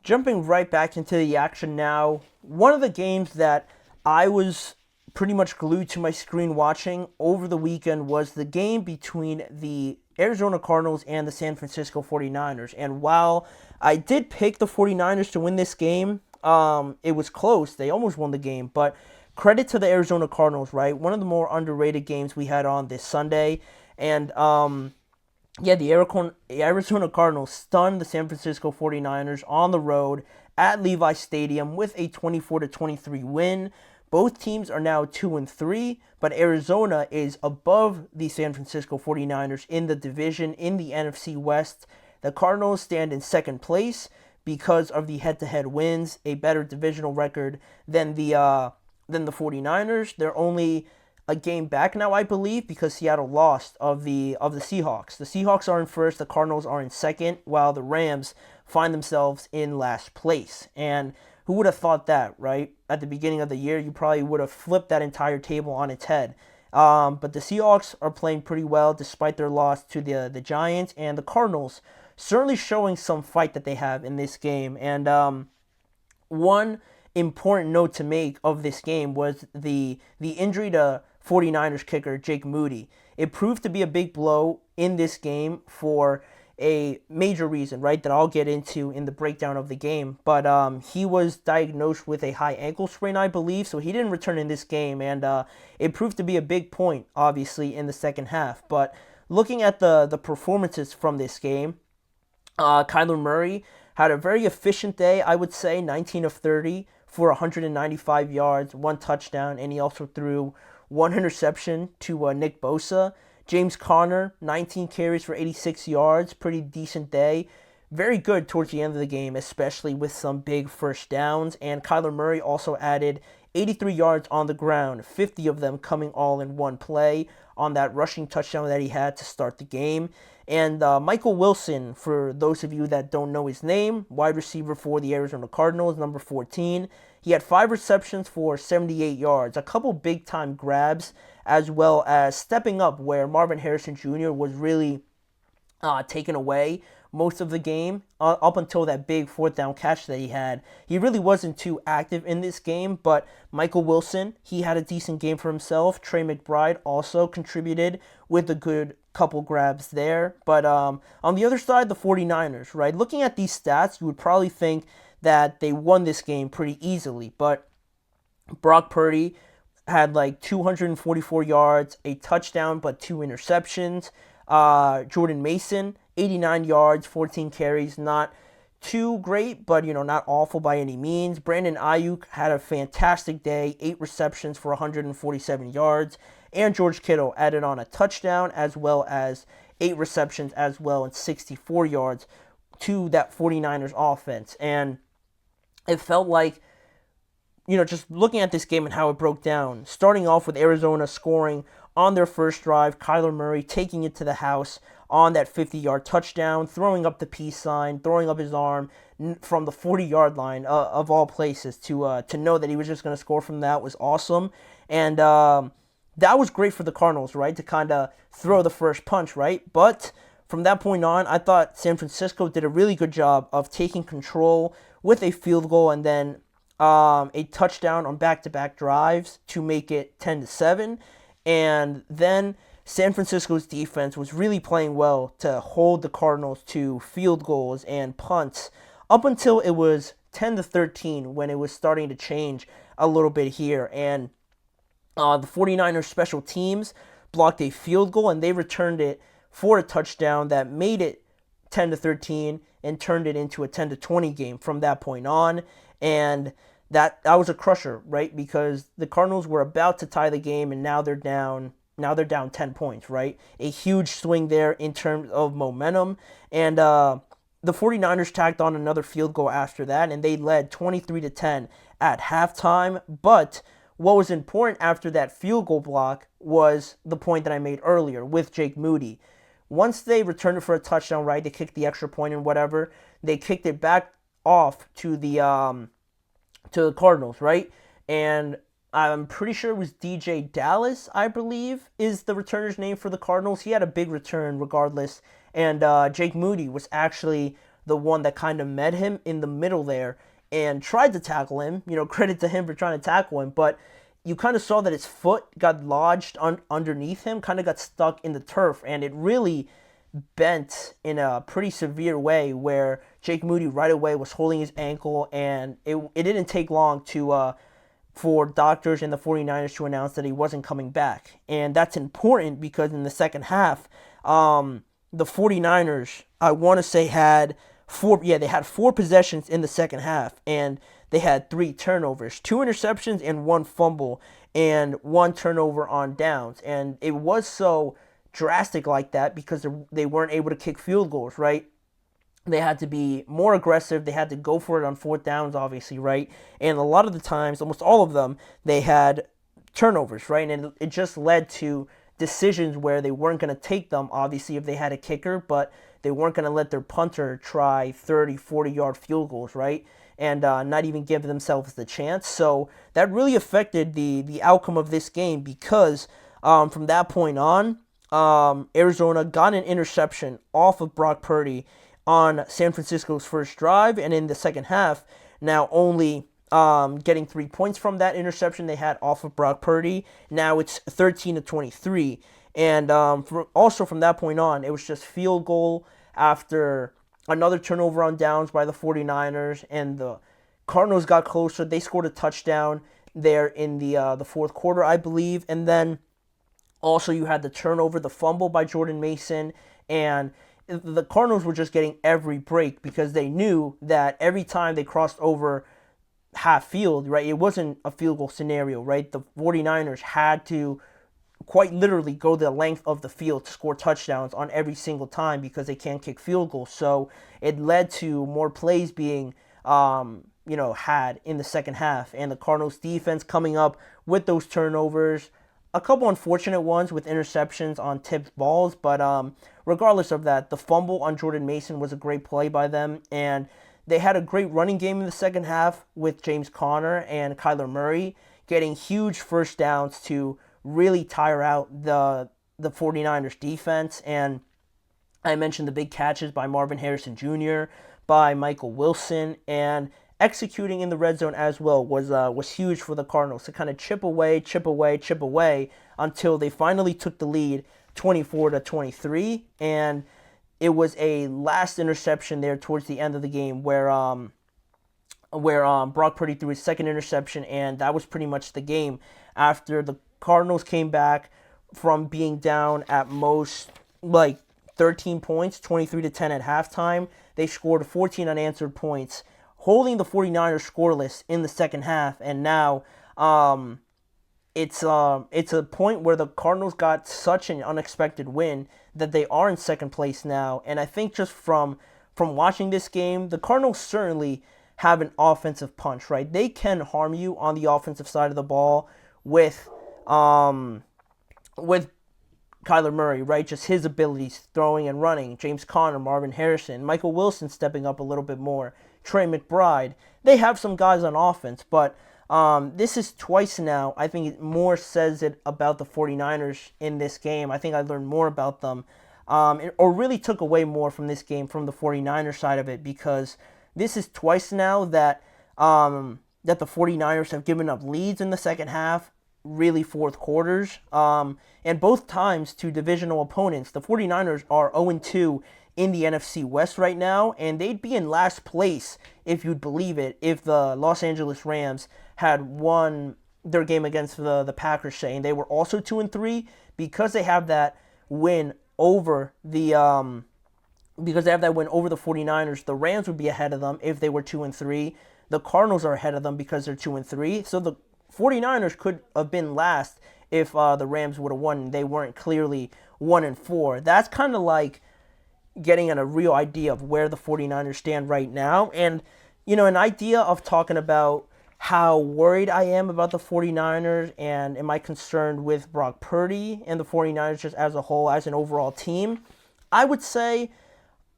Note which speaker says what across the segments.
Speaker 1: Jumping right back into the action now, one of the games that I was pretty much glued to my screen watching over the weekend was the game between the Arizona Cardinals and the San Francisco 49ers. And while I did pick the 49ers to win this game, it was close. They almost won the game, but credit to the Arizona Cardinals, right? One of the more underrated games we had on this Sunday. And yeah, the Arizona Cardinals stunned the San Francisco 49ers on the road at Levi Stadium with a 24-23 win. Both teams are now 2-3, but Arizona is above the San Francisco 49ers in the division in the NFC West. The Cardinals stand in second place because of the head-to-head wins, a better divisional record than the 49ers. They're only a game back now, I believe, because Seattle lost of the Seahawks. The Seahawks are in first, the Cardinals are in second, while the Rams find themselves in last place. And who would have thought that, right? At the beginning of the year, you probably would have flipped that entire table on its head. But the Seahawks are playing pretty well despite their loss to the Giants, and the Cardinals certainly showing some fight that they have in this game. And one important note to make of this game was the injury to 49ers kicker Jake Moody. It proved to be a big blow in this game for a major reason, right, that I'll get into in the breakdown of the game. But he was diagnosed with a high ankle sprain, I believe, so he didn't return in this game, and it proved to be a big point, obviously, in the second half. But looking at the performances from this game, Kyler Murray had a very efficient day, I would say, 19 of 30 for 195 yards, one touchdown, and he also threw one interception to Nick Bosa. James Conner, 19 carries for 86 yards, pretty decent day. Very good towards the end of the game, especially with some big first downs. And Kyler Murray also added 83 yards on the ground, 50 of them coming all in one play on that rushing touchdown that he had to start the game. And Michael Wilson, for those of you that don't know his name, wide receiver for the Arizona Cardinals, number 14. He had 5 receptions for 78 yards, a couple big-time grabs, as well as stepping up where Marvin Harrison Jr. was really taken away most of the game up until that big fourth down catch that he had. He really wasn't too active in this game, but Michael Wilson, he had a decent game for himself. Trey McBride also contributed with a good couple grabs there. But on the other side, the 49ers, right? Looking at these stats, you would probably think that they won this game pretty easily, but Brock Purdy had like 244 yards, a touchdown, but 2 interceptions. Jordan Mason, 89 yards, 14 carries, not too great, but not awful by any means. Brandon Ayuk had a fantastic day, 8 receptions for 147 yards, and George Kittle added on a touchdown as well as 8 receptions as well and 64 yards to that 49ers offense. And it felt like, just looking at this game and how it broke down, starting off with Arizona scoring on their first drive, Kyler Murray taking it to the house on that 50-yard touchdown, throwing up the peace sign, throwing up his arm from the 40-yard line of all places to know that he was just going to score from that was awesome. And that was great for the Cardinals, right, to kind of throw the first punch, right? But from that point on, I thought San Francisco did a really good job of taking control with a field goal and then a touchdown on back-to-back drives to make it 10-7. And then San Francisco's defense was really playing well to hold the Cardinals to field goals and punts up until it was 10-13 when it was starting to change a little bit here. And the 49ers special teams blocked a field goal and they returned it for a touchdown that made it 10-13 and turned it into a 10-20 game from that point on. And that was a crusher, right? Because the Cardinals were about to tie the game and now they're down 10 points, right? A huge swing there in terms of momentum. And the 49ers tacked on another field goal after that and they led 23-10 at halftime. But what was important after that field goal block was the point that I made earlier with Jake Moody. Once they returned it for a touchdown, right, they kicked the extra point and whatever, they kicked it back off to the Cardinals, right? And I'm pretty sure it was DJ Dallas, I believe, is the returner's name for the Cardinals. He had a big return regardless. And Jake Moody was actually the one that kind of met him in the middle there and tried to tackle him. Credit to him for trying to tackle him, but you kind of saw that his foot got lodged underneath him, kind of got stuck in the turf, and it really bent in a pretty severe way where Jake Moody right away was holding his ankle, and it didn't take long for doctors and the 49ers to announce that he wasn't coming back. And that's important because in the second half, the 49ers, I want to say, had four possessions in the second half, and they had 3 turnovers, 2 interceptions and 1 fumble, and 1 turnover on downs. And it was so drastic like that because they weren't able to kick field goals, right? They had to be more aggressive. They had to go for it on 4th downs, obviously, right? And a lot of the times, almost all of them, they had turnovers, right? And it just led to decisions where they weren't going to take them, obviously, if they had a kicker, but they weren't going to let their punter try 30, 40-yard field goals, right? And not even give themselves the chance. So that really affected the outcome of this game because from that point on, Arizona got an interception off of Brock Purdy on San Francisco's first drive, and in the second half, now only getting 3 points from that interception they had off of Brock Purdy. Now it's 13-23, and also from that point on, it was just field goal after another turnover on downs by the 49ers, and the Cardinals got closer. They scored a touchdown there in the fourth quarter, I believe, and then also you had the turnover, the fumble by Jordan Mason, and the Cardinals were just getting every break because they knew that every time they crossed over half field, right, it wasn't a field goal scenario, right? The 49ers had to quite literally go the length of the field to score touchdowns on every single time because they can't kick field goals. So it led to more plays being had in the second half, and the Cardinals defense coming up with those turnovers, a couple unfortunate ones with interceptions on tipped balls, but regardless of that, the fumble on Jordan Mason was a great play by them, and they had a great running game in the second half with James Conner and Kyler Murray getting huge first downs to really tire out the 49ers defense. And I mentioned the big catches by Marvin Harrison Jr., by Michael Wilson, and executing in the red zone as well was huge for the Cardinals to kind of chip away until they finally took the lead 24-23, and it was a last interception there towards the end of the game where Brock Purdy threw his second interception, and that was pretty much the game after the Cardinals came back from being down at most like 13 points, 23-10 at halftime. They scored 14 unanswered points, holding the 49ers scoreless in the second half, and now it's a point where the Cardinals got such an unexpected win that they are in second place now. And I think just from watching this game, the Cardinals certainly have an offensive punch, right? They can harm you on the offensive side of the ball with Kyler Murray, right? Just his abilities throwing and running. James Conner, Marvin Harrison, Michael Wilson stepping up a little bit more. Trey McBride. They have some guys on offense, but this is twice now. I think it more says it about the 49ers in this game. I think I learned more about them or really took away more from this game from the 49ers side of it, because this is twice now that the 49ers have given up leads in the second half, really fourth quarters, and both times to divisional opponents. The 49ers are 0-2 in the NFC West right now, and they'd be in last place, if you'd believe it, if the Los Angeles Rams had won their game against the Packers, saying they were also 2-3, because they have that win over the 49ers. The Rams would be ahead of them if they were 2-3. The Cardinals are ahead of them because they're 2-3. So the 49ers could have been last if the Rams would have won. They weren't clearly 1-4. That's kind of like getting a real idea of where the 49ers stand right now. And, an idea of talking about how worried I am about the 49ers and am I concerned with Brock Purdy and the 49ers just as a whole, as an overall team. I would say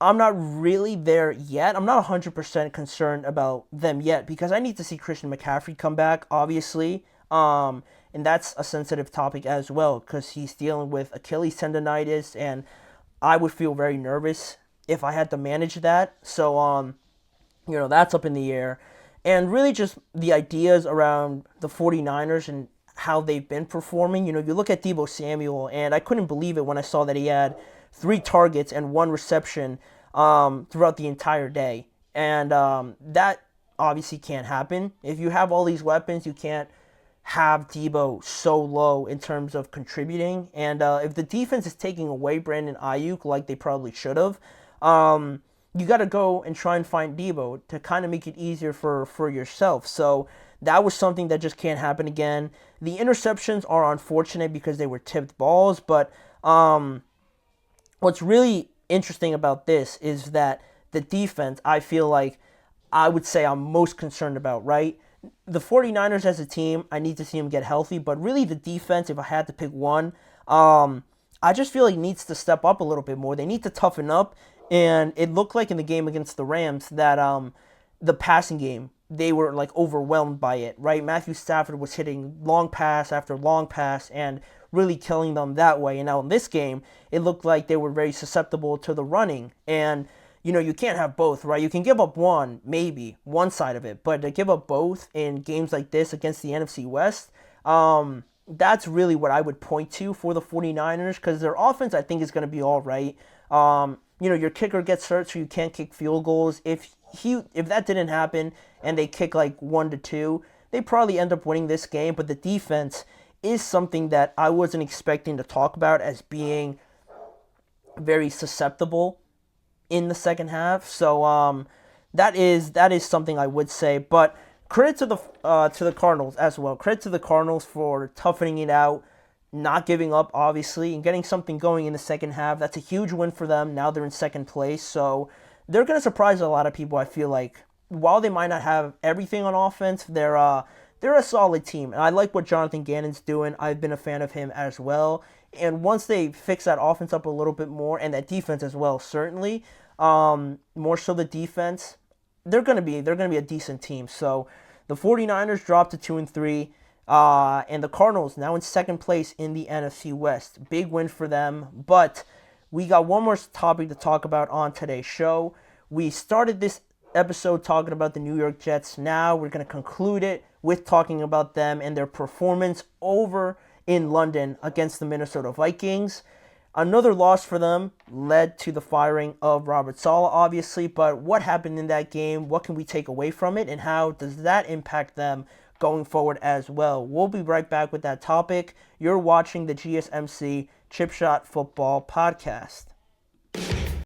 Speaker 1: I'm not really there yet. I'm not 100% concerned about them yet because I need to see Christian McCaffrey come back, obviously. And that's a sensitive topic as well because he's dealing with Achilles tendonitis, and I would feel very nervous if I had to manage that. So, that's up in the air. And really just the ideas around the 49ers and how they've been performing. You look at Deebo Samuel, and I couldn't believe it when I saw that he had 3 targets and 1 reception throughout the entire day. And that obviously can't happen. If you have all these weapons, you can't have Deebo so low in terms of contributing. And if the defense is taking away Brandon Ayuk like they probably should have, you got to go and try and find Deebo to kind of make it easier for yourself. So that was something that just can't happen again. The interceptions are unfortunate because they were tipped balls, but what's really interesting about this is that the defense, I feel like I would say I'm most concerned about, right? The 49ers as a team, I need to see them get healthy, but really the defense, if I had to pick one, I just feel like it needs to step up a little bit more. They need to toughen up, and it looked like in the game against the Rams that the passing game, they were like overwhelmed by it, right? Matthew Stafford was hitting long pass after long pass and really killing them that way. And now in this game, it looked like they were very susceptible to the running. And you can't have both, right? You can give up one side of it, but to give up both in games like this against the NFC West, that's really what I would point to for the 49ers, because their offense, I think, is going to be all right. Your kicker gets hurt, so you can't kick field goals. If that didn't happen and they kick like 1-2, they probably end up winning this game. But the defense is something that I wasn't expecting to talk about as being very susceptible in the second half. So that is something I would say. But credit to the Cardinals as well. Credit to the Cardinals for toughening it out, not giving up, obviously, and getting something going in the second half. That's a huge win for them. Now they're in second place, so they're going to surprise a lot of people, I feel like. While they might not have everything on offense, they're a solid team. And I like what Jonathan Gannon's doing. I've been a fan of him as well. And once they fix that offense up a little bit more, and that defense as well, certainly, more so the defense, they're going to be a decent team. So the 49ers dropped to 2-3. And the Cardinals now in second place in the NFC West. Big win for them. But we got one more topic to talk about on today's show. We started this episode talking about the New York Jets. Now we're going to conclude it with talking about them and their performance over in London against the Minnesota Vikings. Another loss for them led to the firing of Robert Saleh, obviously. But what happened in that game? What can we take away from it? And how does that impact them going forward as well? We'll be right back with that topic. You're watching the GSMC Chip Shot Football Podcast.